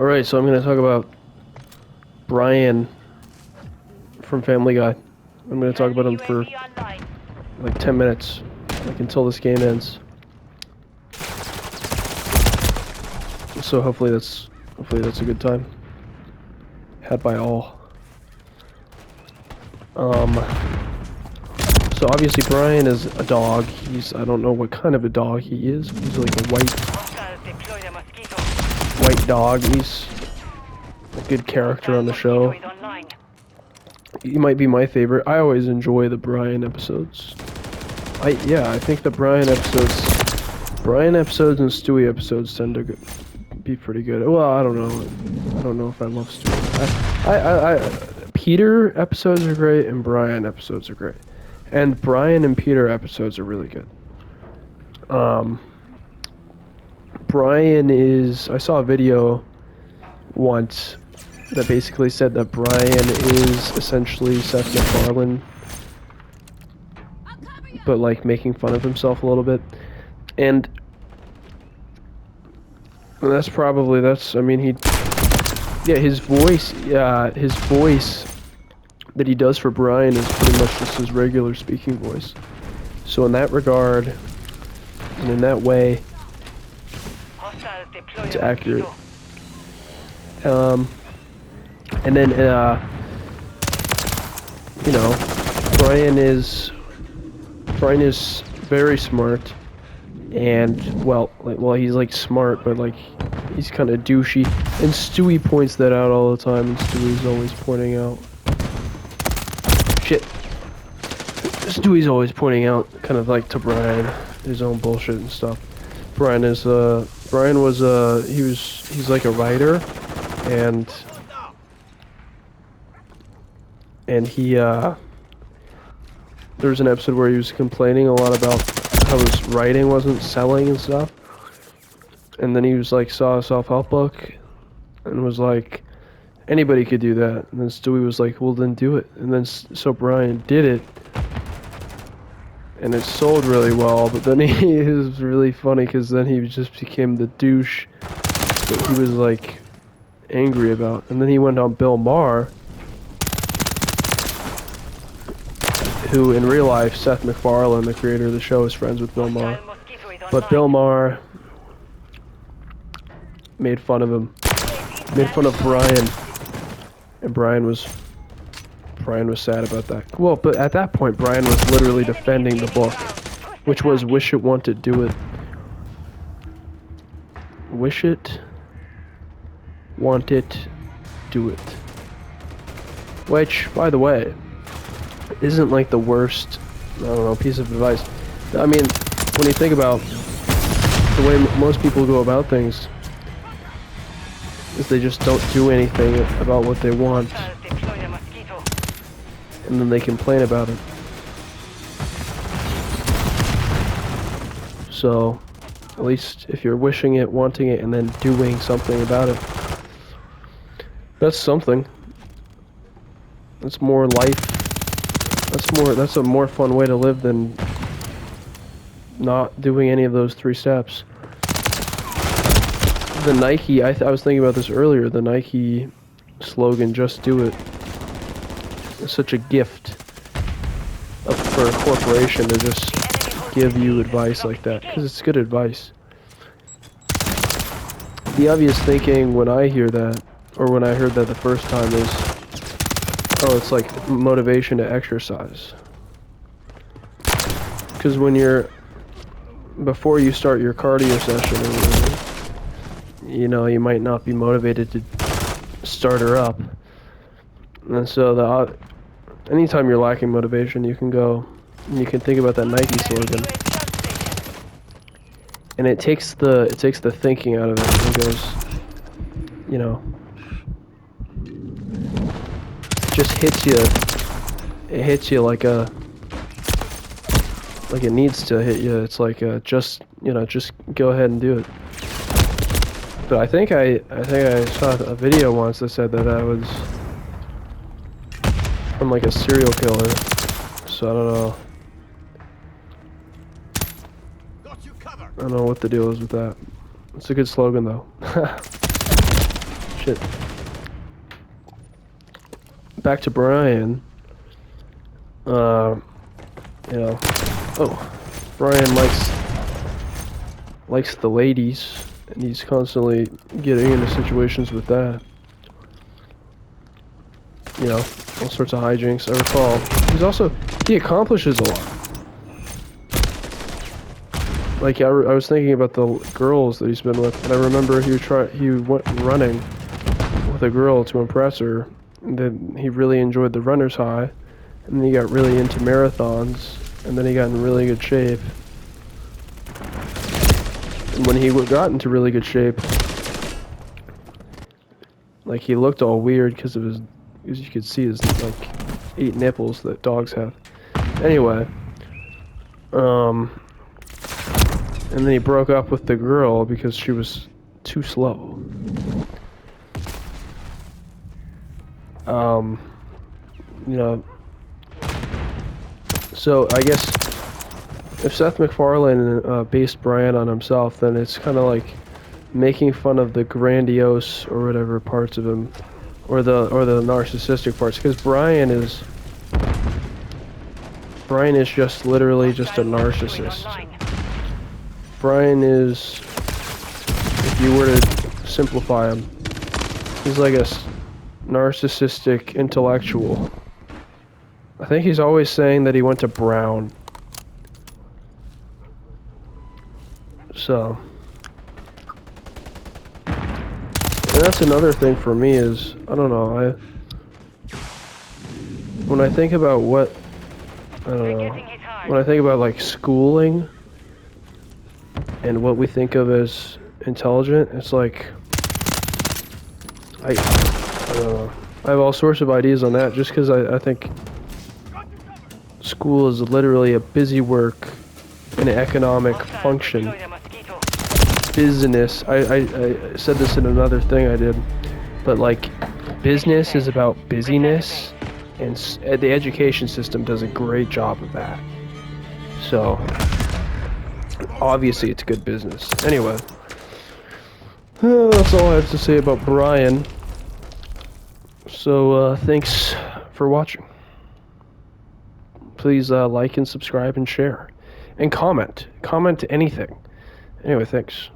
Alright, so I'm going to talk about Brian from Family Guy. I'm going to talk about him for like 10 minutes, like until this game ends. So hopefully that's a good time. Had by all. So obviously Brian is a dog. I don't know what kind of a dog he is. He's like a white dog. He's a good character on the show. He might be my favorite. I always enjoy the Brian episodes. I think the Brian episodes and Stewie episodes tend to be pretty good. Well, I don't know. I don't know if I love Stewie. Peter episodes are great and Brian episodes are great. And Brian and Peter episodes are really good. Brian is... I saw a video once that basically said that Brian is essentially Seth MacFarlane, but like making fun of himself a little bit. And his voice that he does for Brian is pretty much just his regular speaking voice. So in that regard, and in that way, it's accurate. And then, you know, Brian is very smart, and well, he's like smart, but like he's kind of douchey. And Stewie points that out all the time, and Stewie's always pointing out shit. Stewie's always pointing out, kind of like to Brian, his own bullshit and stuff. He's like a writer, and he there was an episode where he was complaining a lot about how his writing wasn't selling and stuff, and then he was like, saw a self-help book and was like, anybody could do that. And then Stewie was like, well then do it. And then so Brian did it, and it sold really well, but then it was really funny because then he just became the douche that he was like angry about. And then he went on Bill Maher, who in real life, Seth MacFarlane, the creator of the show, is friends with Bill Maher. But Bill Maher made fun of him, made fun of Brian, and Brian was sad about that. Well, but at that point, Brian was literally defending the book, which was Wish It, Want It, Do It. Wish it, want it, do it. Which, by the way, isn't like the worst, I don't know, piece of advice. I mean, when you think about the way most people go about things, is they just don't do anything about what they want, and then they complain about it. So, at least if you're wishing it, wanting it, and then doing something about it, that's something. That's more life. That's a more fun way to live than not doing any of those three steps. The Nike, I was thinking about this earlier, the Nike slogan, just do it, is such a gift for a corporation to just give you advice like that, because it's good advice. The obvious thinking when I hear that, or when I heard that the first time, is, oh, it's like motivation to exercise. Because when before you start your cardio session or whatever, you know, you might not be motivated to start her up. And so anytime you're lacking motivation, you can go and you can think about that Nike slogan. And it takes the thinking out of it and goes, you know, just hits you. It hits you like it needs to hit you. It's like just go ahead and do it. But I think I saw a video once that said that I was from like a serial killer. So I don't know. I don't know what the deal is with that. It's a good slogan though. Shit. Back to Brian. You know. Oh, Brian likes the ladies, and he's constantly getting into situations with that. You know, all sorts of hijinks. I recall. He accomplishes a lot. Like, I was thinking about the girls that he's been with, and I remember he went running with a girl to impress her, and then he really enjoyed the runner's high, and then he got really into marathons, and then he got in really good shape. And when he got into really good shape, like, he looked all weird because you could see his, like, 8 nipples that dogs have. Anyway, and then he broke up with the girl because she was too slow. You know, so I guess if Seth MacFarlane based Brian on himself, then it's kind of like making fun of the grandiose or whatever parts of him, or the narcissistic parts, because Brian is just literally just a narcissist. Brian is, if you were to simplify him, he's like a narcissistic intellectual. I think he's always saying that he went to Brown. So, and that's another thing for me is, I don't know, when I think about when I think about like schooling and what we think of as intelligent, it's like, I don't know. I have all sorts of ideas on that just because I think school is literally a busy work, an economic function. Business, I said this in another thing I did, but like, business is about busyness, and the education system does a great job of that. So, obviously it's good business. Anyway, that's all I have to say about Brian. So, thanks for watching. Please like and subscribe and share. And comment. Comment anything. Anyway, thanks.